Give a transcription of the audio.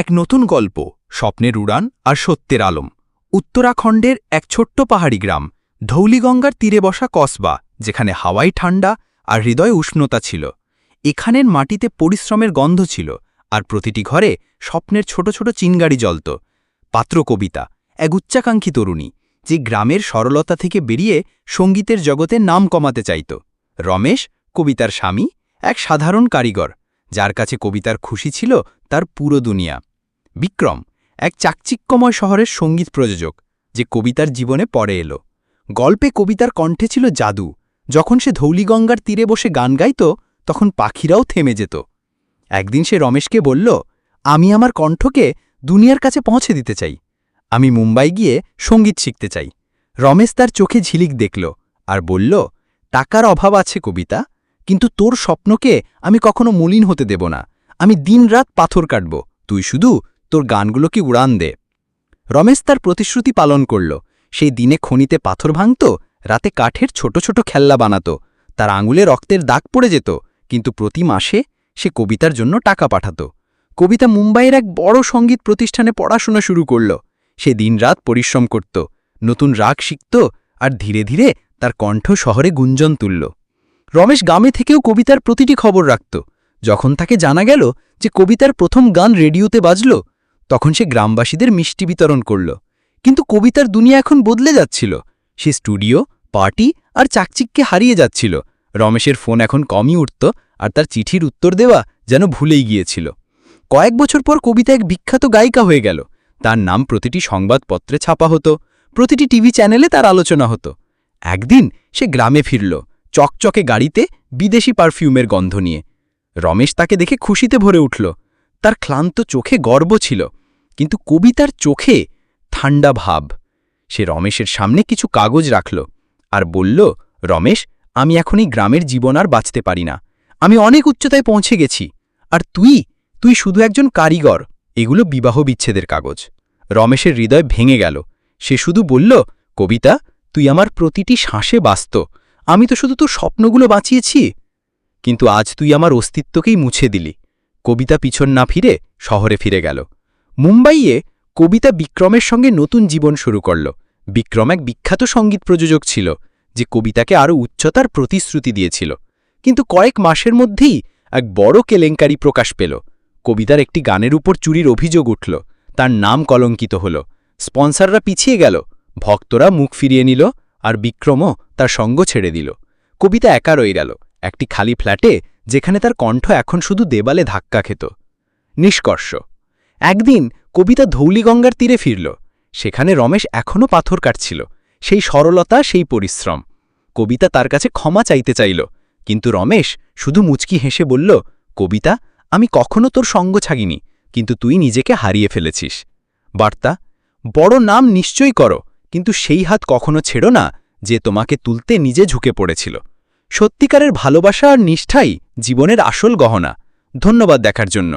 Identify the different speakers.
Speaker 1: এক নতুন গল্প, স্বপ্নের উড়ান আর সত্যের আলম। উত্তরাখণ্ডের এক ছোট্ট পাহাড়ি গ্রাম, ধৌলিগঙ্গার তীরে বসা কসবা, যেখানে হাওয়াই ঠান্ডা আর হৃদয়ে উষ্ণতা ছিল। এখানের মাটিতে পরিশ্রমের গন্ধ ছিল, আর প্রতিটি ঘরে স্বপ্নের ছোট ছোট চিনগাড়ি জ্বলত। পাত্র কবিতা, এক উচ্চাকাঙ্ক্ষী তরুণী, যে গ্রামের সরলতা থেকে বেরিয়ে সঙ্গীতের জগতে নাম কমাতে চাইত। রমেশ, কবিতার স্বামী, এক সাধারণ কারিগর, যার কাছে কবিতার খুশি ছিল তার পুরো দুনিয়া। বিক্রম, এক চাকচিক্যময় শহরের সঙ্গীত প্রযোজক, যে কবিতার জীবনে পরে এলো। গল্পে কবিতার কণ্ঠে ছিল জাদু। যখন সে ধৌলিগঙ্গার তীরে বসে গান গাইত, তখন পাখিরাও থেমে যেত। একদিন সে রমেশকে বলল, আমি আমার কণ্ঠকে দুনিয়ার কাছে পৌঁছে দিতে চাই। আমি মুম্বাই গিয়ে সঙ্গীত শিখতে চাই। রমেশ তার চোখে ঝিলিক দেখল আর বলল, টাকার অভাব আছে কবিতা, কিন্তু তোর স্বপ্নকে আমি কখনো মলিন হতে দেব না। আমি দিনরাত পাথর কাটব, তুই শুধু তোর গানগুলোকে উড়ান দে। রমেশ তার প্রতিশ্রুতি পালন করল। সেই দিনে খনিতে পাথর ভাঙত, রাতে কাঠের ছোট ছোট খেলনা বানাত। তার আঙুলে রক্তের দাগ পড়ে যেত, কিন্তু প্রতি মাসে সে কবিতার জন্য টাকা পাঠাত। কবিতা মুম্বাইয়ের এক বড় সঙ্গীত প্রতিষ্ঠানে পড়াশোনা শুরু করল। সে দিনরাত পরিশ্রম করত, নতুন রাগ শিখত, আর ধীরে ধীরে তার কণ্ঠ শহরে গুঞ্জন তুলল। রমেশ গ্রামে থেকেও কবিতার প্রতিটি খবর রাখত। যখন তাকে জানা গেল যে কবিতার প্রথম গান রেডিওতে বাজল, তখন সে গ্রামবাসীদের মিষ্টি বিতরণ করল। কিন্তু কবিতার দুনিয়া এখন বদলে যাচ্ছিল। সে স্টুডিও, পার্টি আর চাকচিক্যে হারিয়ে যাচ্ছিল। রমেশের ফোন এখন কমই উঠত, আর তার চিঠির উত্তর দেওয়া যেন ভুলেই গিয়েছিল। কয়েক বছর পর কবিতা এক বিখ্যাত গায়িকা হয়ে গেল। তার নাম প্রতিটি সংবাদপত্রে ছাপা হতো, প্রতিটি টিভি চ্যানেলে তার আলোচনা হতো। একদিন সে গ্রামে ফিরল, চকচকে গাড়িতে, বিদেশি পারফিউমের গন্ধ নিয়ে। রমেশ তাকে দেখে খুশিতে ভরে উঠল। তার ক্লান্ত চোখে গর্ব ছিল, কিন্তু কবিতার চোখে ঠান্ডা ভাব। সে রমেশের সামনে কিছু কাগজ রাখল আর বলল, রমেশ, আমি এখন এই গ্রামের জীবন আর বাঁচতে পারি না। আমি অনেক উচ্চতায় পৌঁছে গেছি, আর তুই শুধু একজন কারিগর। এগুলো বিবাহ বিচ্ছেদের কাগজ। রমেশের হৃদয় ভেঙে গেল। সে শুধু বলল, কবিতা, তুই আমার প্রতিটি শ্বাসে বাঁচত। আমি তো শুধু তোর স্বপ্নগুলো বাঁচিয়েছি, কিন্তু আজ তুই আমার অস্তিত্বকেই মুছে দিলি। কবিতা পিছন না ফিরে শহরে ফিরে গেল। মুম্বাইয়ে কবিতা বিক্রমের সঙ্গে নতুন জীবন শুরু করল। বিক্রম এক বিখ্যাত সঙ্গীত প্রযোজক ছিল, যে কবিতাকে আরও উচ্চতার প্রতিশ্রুতি দিয়েছিল। কিন্তু কয়েক মাসের মধ্যেই এক বড় কেলেঙ্কারি প্রকাশ পেল। কবিতার একটি গানের উপর চুরির অভিযোগ উঠল। তার নাম কলঙ্কিত হল। স্পন্সররা পিছিয়ে গেল, ভক্তরা মুখ ফিরিয়ে নিল, আর বিক্রমও তার সঙ্গ ছেড়ে দিল। কবিতা একা রয়ে গেল একটি খালি ফ্ল্যাটে, যেখানে তার কণ্ঠ এখন শুধু দেবালে ধাক্কা খেত। নিষ্কর্ষ, একদিন কবিতা ধৌলিগঙ্গার তীরে ফিরল। সেখানে রমেশ এখনও পাথর কাটছিল, সেই সরলতা, সেই পরিশ্রম। কবিতা তার কাছে ক্ষমা চাইতে চাইল, কিন্তু রমেশ শুধু মুচকি হেসে বলল, কবিতা, আমি কখনো তোর সঙ্গ ছাগিনি, কিন্তু তুই নিজেকে হারিয়ে ফেলেছিস। বার্তা, বড় নাম নিশ্চয়ই করো, কিন্তু সেই হাত কখনো ছেড়ো না যে তোমাকে তুলতে নিজে ঝুঁকে পড়েছিল। সত্যিকারের ভালোবাসা আর নিষ্ঠাই জীবনের আসল গহনা। ধন্যবাদ দেখার জন্য।